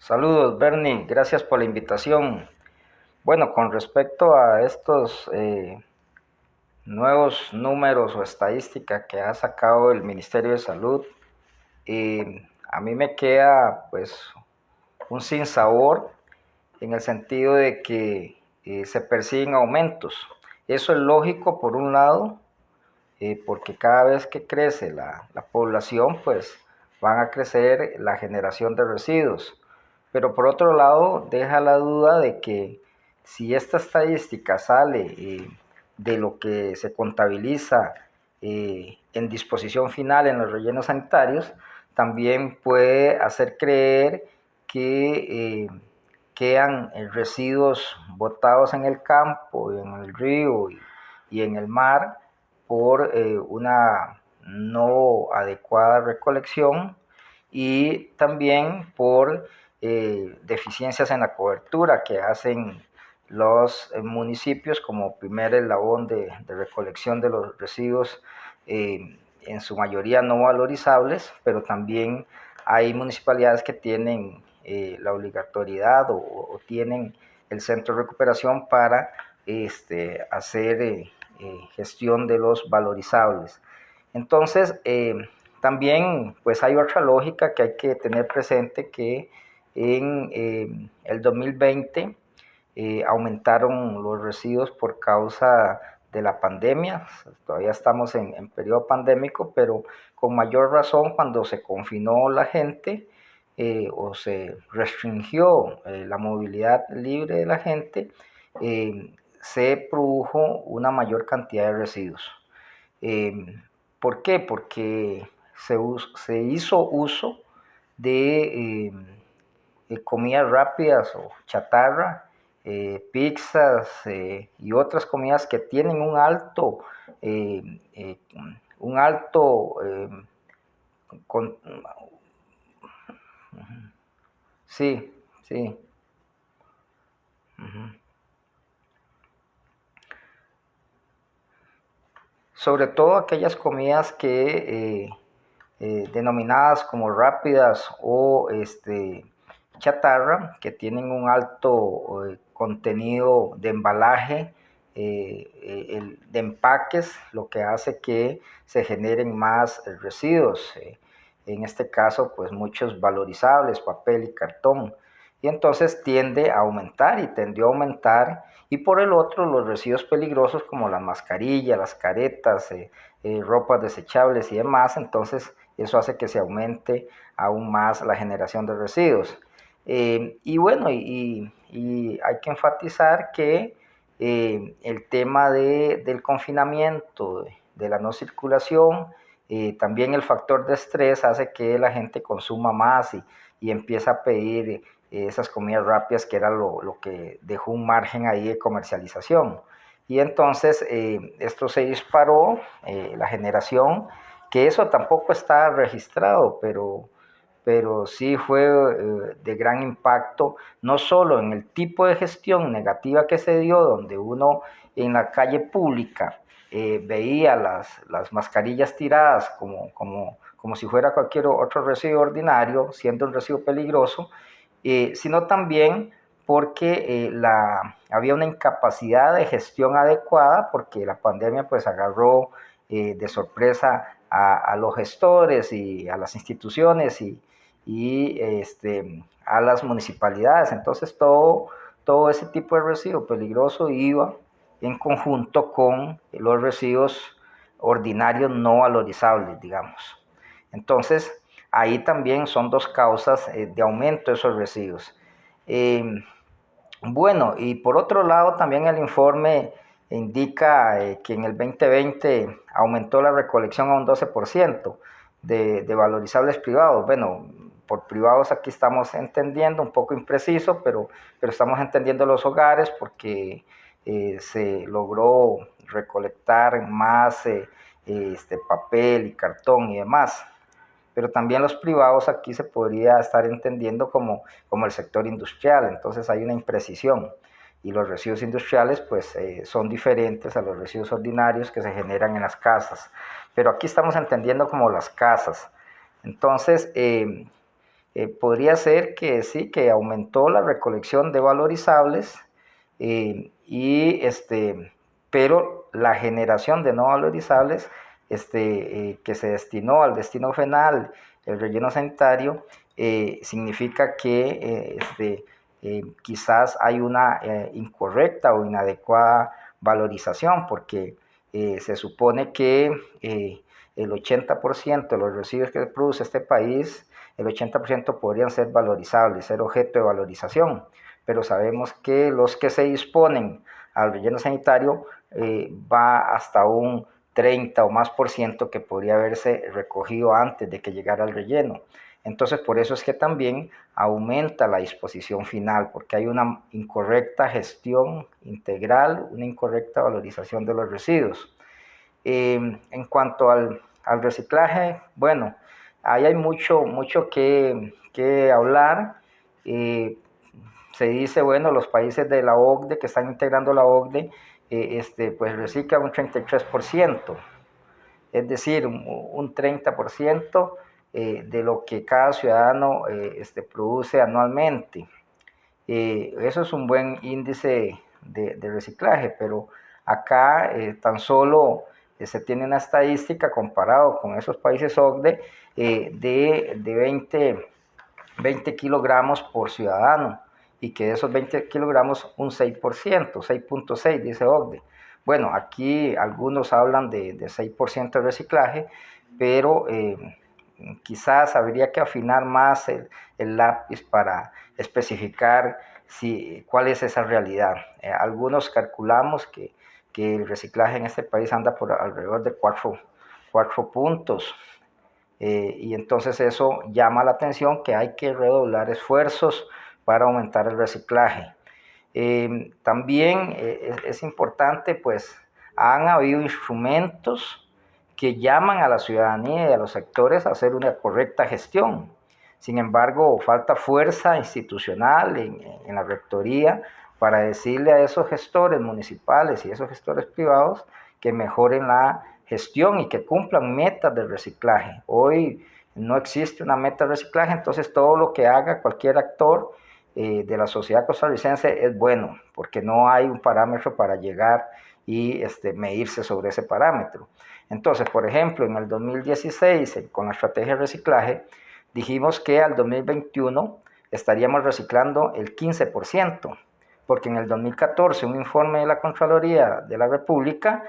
Saludos, Bernie, gracias por la invitación. Bueno, con respecto a estos nuevos números o estadísticas que ha sacado el Ministerio de Salud, a mí me queda pues un sinsabor en el sentido de que se persiguen aumentos. Eso es lógico por un lado, porque cada vez que crece la población, pues van a crecer la generación de residuos. Pero por otro lado, deja la duda de que si esta estadística sale de lo que se contabiliza en disposición final en los rellenos sanitarios, también puede hacer creer que quedan residuos botados en el campo, en el río y en el mar por una no adecuada recolección y también por deficiencias en la cobertura que hacen los municipios como primer eslabón de recolección de los residuos, en su mayoría no valorizables, pero también hay municipalidades que tienen la obligatoriedad o tienen el centro de recuperación para hacer gestión de los valorizables. Entonces, también pues hay otra lógica que hay que tener presente, que en el 2020 aumentaron los residuos por causa de la pandemia. Todavía estamos en periodo pandémico, pero con mayor razón cuando se confinó la gente o se restringió la movilidad libre de la gente, se produjo una mayor cantidad de residuos. Eh, ¿Por qué? Porque se hizo uso de comidas rápidas o chatarra, pizzas y otras comidas que tienen eh, eh, un alto con, sí, sí. Uh-huh. Sobre todo aquellas comidas que denominadas como rápidas o chatarra, que tienen un alto contenido de embalaje, de empaques, lo que hace que se generen más residuos. En este caso, pues muchos valorizables, papel y cartón. Y entonces tiende a aumentar y tendió a aumentar. Y por el otro, los residuos peligrosos como las mascarillas, las caretas, ropas desechables y demás. Entonces, eso hace que se aumente aún más la generación de residuos. Y bueno, y hay que enfatizar que el tema del confinamiento, de la no circulación, también el factor de estrés hace que la gente consuma más y empieza a pedir esas comidas rápidas, que era lo que dejó un margen ahí de comercialización. Y entonces esto se disparó, la generación, que eso tampoco está registrado, pero sí fue de gran impacto, no solo en el tipo de gestión negativa que se dio, donde uno en la calle pública veía las mascarillas tiradas como si fuera cualquier otro residuo ordinario, siendo un residuo peligroso, sino también porque había una incapacidad de gestión adecuada, porque la pandemia pues agarró de sorpresa a los gestores y a las instituciones y a las municipalidades. Entonces todo ese tipo de residuo peligroso iba en conjunto con los residuos ordinarios no valorizables, digamos. Entonces, ahí también son dos causas de aumento de esos residuos. Eh, bueno, y por otro lado, también el informe indica que en el 2020 aumentó la recolección a un 12% de valorizables privados. Bueno, por privados aquí estamos entendiendo, un poco impreciso, pero estamos entendiendo los hogares, porque se logró recolectar más papel y cartón y demás. Pero también los privados aquí se podría estar entendiendo como el sector industrial. Entonces hay una imprecisión, y los residuos industriales pues son diferentes a los residuos ordinarios que se generan en las casas, pero aquí estamos entendiendo como las casas. Entonces podría ser que sí, que aumentó la recolección de valorizables, pero la generación de no valorizables que se destinó al destino final, el relleno sanitario, significa que quizás hay una incorrecta o inadecuada valorización, porque se supone que el 80% de los residuos que produce este país, el 80% podrían ser valorizables, ser objeto de valorización, pero sabemos que los que se disponen al relleno sanitario va hasta un 30 o más por ciento que podría haberse recogido antes de que llegara al relleno. Entonces, por eso es que también aumenta la disposición final, porque hay una incorrecta gestión integral, una incorrecta valorización de los residuos. En cuanto al reciclaje, bueno, ahí hay mucho que hablar. Se dice, bueno, los países de la OCDE que están integrando la OCDE, pues reciclan un 33%, es decir, un 30% de lo que cada ciudadano produce anualmente. Eso es un buen índice de reciclaje, pero acá tan solo se tiene una estadística comparado con esos países OCDE de 20 kilogramos por ciudadano, y que de esos 20 kilogramos un 6%, 6.6 dice OCDE. Bueno, aquí algunos hablan de 6% de reciclaje, pero quizás habría que afinar más el lápiz para especificar cuál es esa realidad. Algunos calculamos que el reciclaje en este país anda por alrededor de 4 puntos. Y entonces eso llama la atención, que hay que redoblar esfuerzos para aumentar el reciclaje. También es importante, pues han habido instrumentos que llaman a la ciudadanía y a los sectores a hacer una correcta gestión. Sin embargo, falta fuerza institucional en la rectoría para decirle a esos gestores municipales y esos gestores privados que mejoren la gestión y que cumplan metas de reciclaje. Hoy no existe una meta de reciclaje, entonces todo lo que haga cualquier actor de la sociedad costarricense es bueno, porque no hay un parámetro para llegar y medirse sobre ese parámetro. Entonces, por ejemplo, en el 2016, con la estrategia de reciclaje, dijimos que al 2021 estaríamos reciclando el 15%, porque en el 2014 un informe de la Contraloría de la República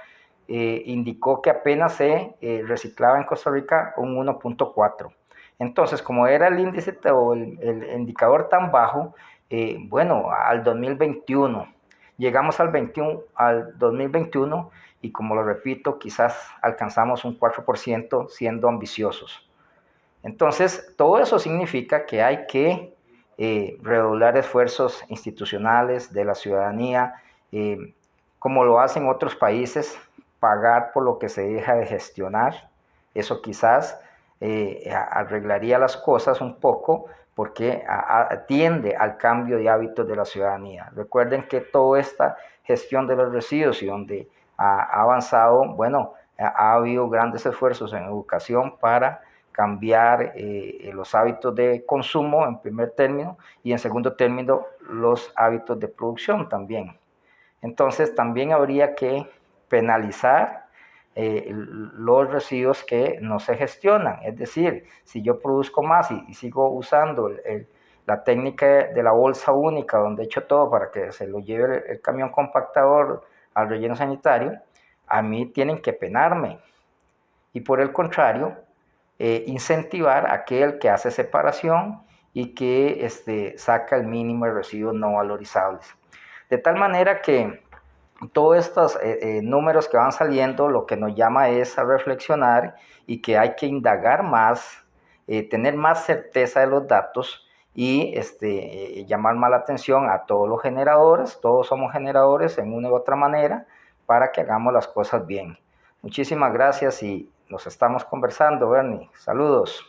indicó que apenas se reciclaba en Costa Rica un 1.4. Entonces, como era el índice o el indicador tan bajo, bueno, al 2021, llegamos al 2021 y, como lo repito, quizás alcanzamos un 4% siendo ambiciosos. Entonces, todo eso significa que hay que redoblar esfuerzos institucionales de la ciudadanía, como lo hacen otros países, pagar por lo que se deja de gestionar. Eso quizás arreglaría las cosas un poco, porque atiende al cambio de hábitos de la ciudadanía. Recuerden que toda esta gestión de los residuos y donde ha avanzado, bueno, ha habido grandes esfuerzos en educación para cambiar los hábitos de consumo en primer término, y en segundo término los hábitos de producción también. Entonces también habría que penalizar los residuos que no se gestionan. Es decir, si yo produzco más y sigo usando la técnica de la bolsa única, donde he hecho todo para que se lo lleve el camión compactador al relleno sanitario, a mí tienen que penarme. Y por el contrario, incentivar a aquel que hace separación y que saca el mínimo de residuos no valorizables. De tal manera que todos estos números que van saliendo lo que nos llama es a reflexionar, y que hay que indagar más, tener más certeza de los datos, y llamar más la atención a todos los generadores. Todos somos generadores en una u otra manera, para que hagamos las cosas bien. Muchísimas gracias y nos estamos conversando, Bernie. Saludos.